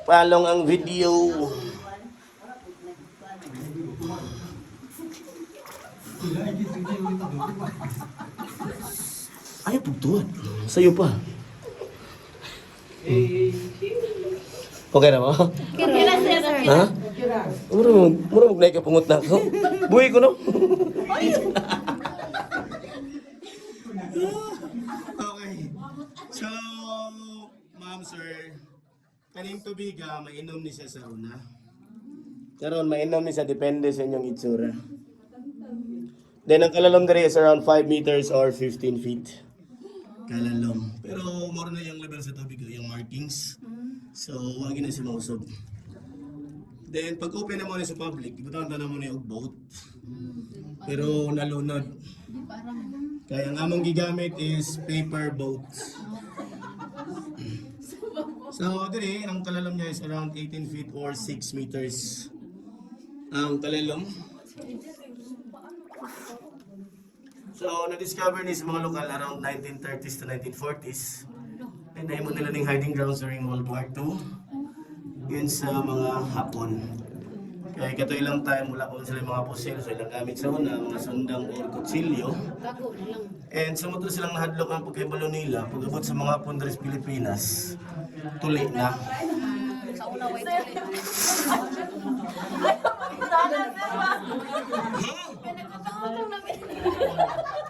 palong ang video. Ayaw pagtuwan. Sa'yo pa. Okay na mo? Ha? Mura mo naik ka pungot na ako. Buhay ko, no? Okay. So, ma'am, sir, kaning tubig mainom ni siya sa una. Karon mainom ni siya, depende sa inyong itsura. Then, ang kalalom diri is around 5 meters or 15 feet. Kalalom. Pero, more na yung level sa tubig, yung markings. So, wag na siya mausog. Then, pag open naman sa public, ibutan na naman yung boat. Pero, nalunod. Kaya ang among gigamit is paper boats. So, diri, ang kalalom niya is around 18 feet or 6 meters. Ang kalalom. So, na-discover ni sa mga lokal around 1930s to 1940s. And nahimo nila ng hiding grounds during World War II. Yun sa mga Hapon. Kaya kato ilang time, wala po sila mga pusil. So, ilang gamit sa una, mga sundang or kutsilyo. And sumuto silang nahadlok ang pagkaibalo nila. Pag-abot sa mga Hapon dres Pilipinas, tuli na. Sa una, way tuli.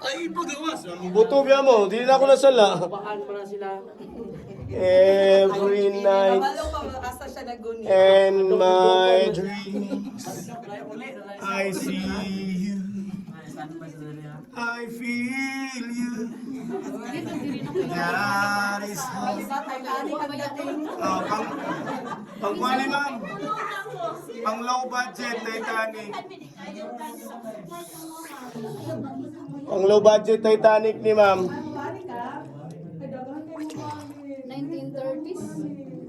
Ay, pagawas. Buto biya mo, di na ako nasala. Bahan mo na sila. Every night Kabalo pa makasa siya naguni. and my dreams, I see you, I feel you. That is how. Sa Titanic ang dating. Pang kwali, ma'am. Pang low budget Titanic. Pang low budget Titanic ni ma'am. 1930s?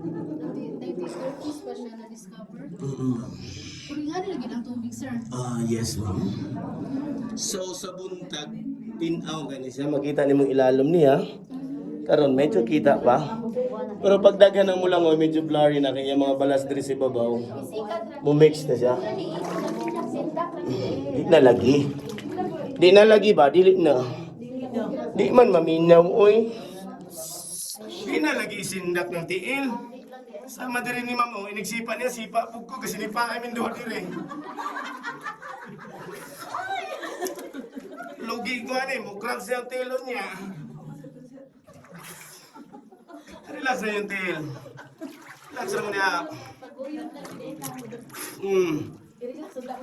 1930s pa siya na-discover? Kung nga nilagyan ang tubig, sir. Yes, ma'am. So, sa buntag, tinaw ka siya. Makita ni mong ilalom niya. Karon medyo kita pa. Pero pag daghan ang mulangoy, medyo blurry na kaya mga balas diri sa ibabaw. Mumix na siya. Di na lagi. Di na lagi ba? Dili na. Di man maminaw, oy. Di na lagi sindak ng tiil. Sama diri ni ma'am, inigsipa niya, sipa po ko kasi ni pa amin doon diri. Lugi ko mukrang siya ang tilon niya. Relax na yung tail. Relax na mo niya.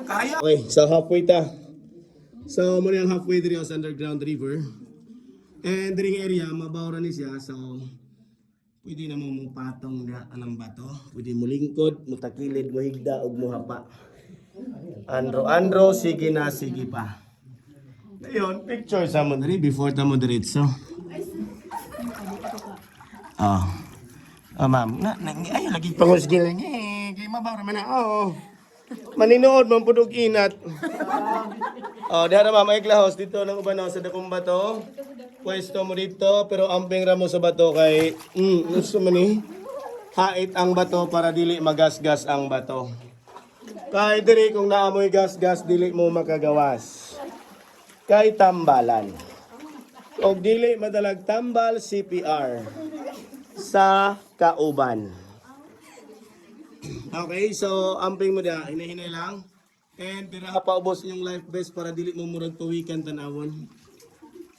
Kaya. Okay, so halfway ta. So, muna yung halfway diri sa underground river. And diri area, mabawra ni siya. So, pwede na mo patong na anang bato. Pwede mo lingkod, mo takilid, mo higda, o mo hapa. Andro, sige na, sige pa. Ayun, picture sa mo diri before ta mo diretso. Ma'am, ay, lagi pangusgil niya eh. Kaya mabawra man na, maninood, mampudog inat. Dihara ma'am, ay klahos dito ng ubanaw sa dakong bato. Pwesto mo dito, pero amping ramo sa bato kay, gusto mo ni, hait ang bato para dili magasgas ang bato. Kay diri kung naamoy gasgas, dili mo makagawas. Kay tambalan. O dili madalag tambal, CPR. Sa kauban. Okay, so amping mo da, hinahinay lang. And pira pa ubos yung life vest para dili mo murag pawikan tanawon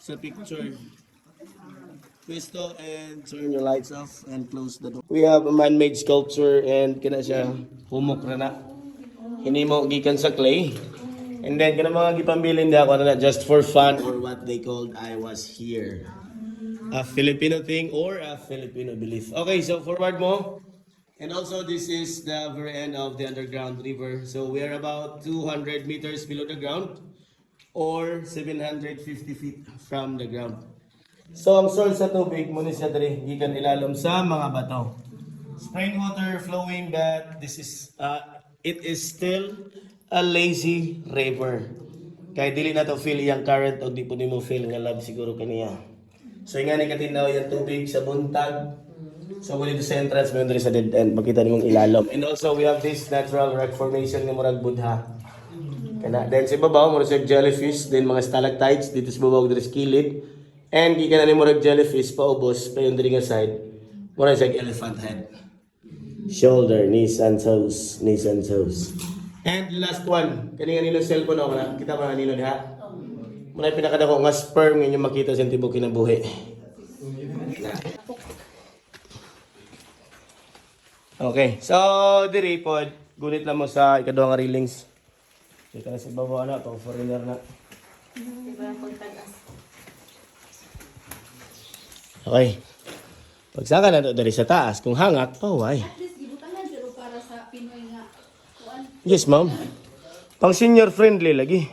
sa picture. Pwesto and turn your lights off and close the door. We have a man-made sculpture and kina siya humok na na. Hinimo gikan sa clay. And then kana mga gipambilin di ako na just for fun or what they called I was here. A Filipino thing or a Filipino belief. Okay, so forward mo. And also this is the very end of the underground river. So we are about 200 meters below the ground or 750 feet from the ground. So ang source sa tubig muna siya diri gikan ilalom sa mga bato. Spring water flowing, but this is it is still a lazy river. Kaya dili na to feel yung current o di po nimo feel nga love siguro kaniya. So nga ni katinaw yung tubig sa buntag So we dito sa entrance, mayroon din sa dead end. Makita niyo mong ilalom. And also, we have this natural rock formation ng murag Buddha. Kana. Then sa ibabaw, murag sa jellyfish. Then mga stalactites dito sa ibabaw dito sa kilid. And gikan na ni murag jellyfish, paubos, pa yung diri nga side. Murag sa elephant head. Shoulder, knees and toes. Knees and toes. And last one. Kani nga nilo cellphone ako na. Kita mo na nilo diha. Muna yung pinakadako nga sperm nga inyong makita sa tibok kinabuhi. Okay, so diri pod gulit lang mo sa ikaduha nga railings. Kita na sa baba na pang foreigner na. Okay. Pagsaka na dari sa taas kung hangak paway. At least gibutangan pero para sa Pinoy nga. Kuan. Yes, ma'am. Pang senior friendly lagi.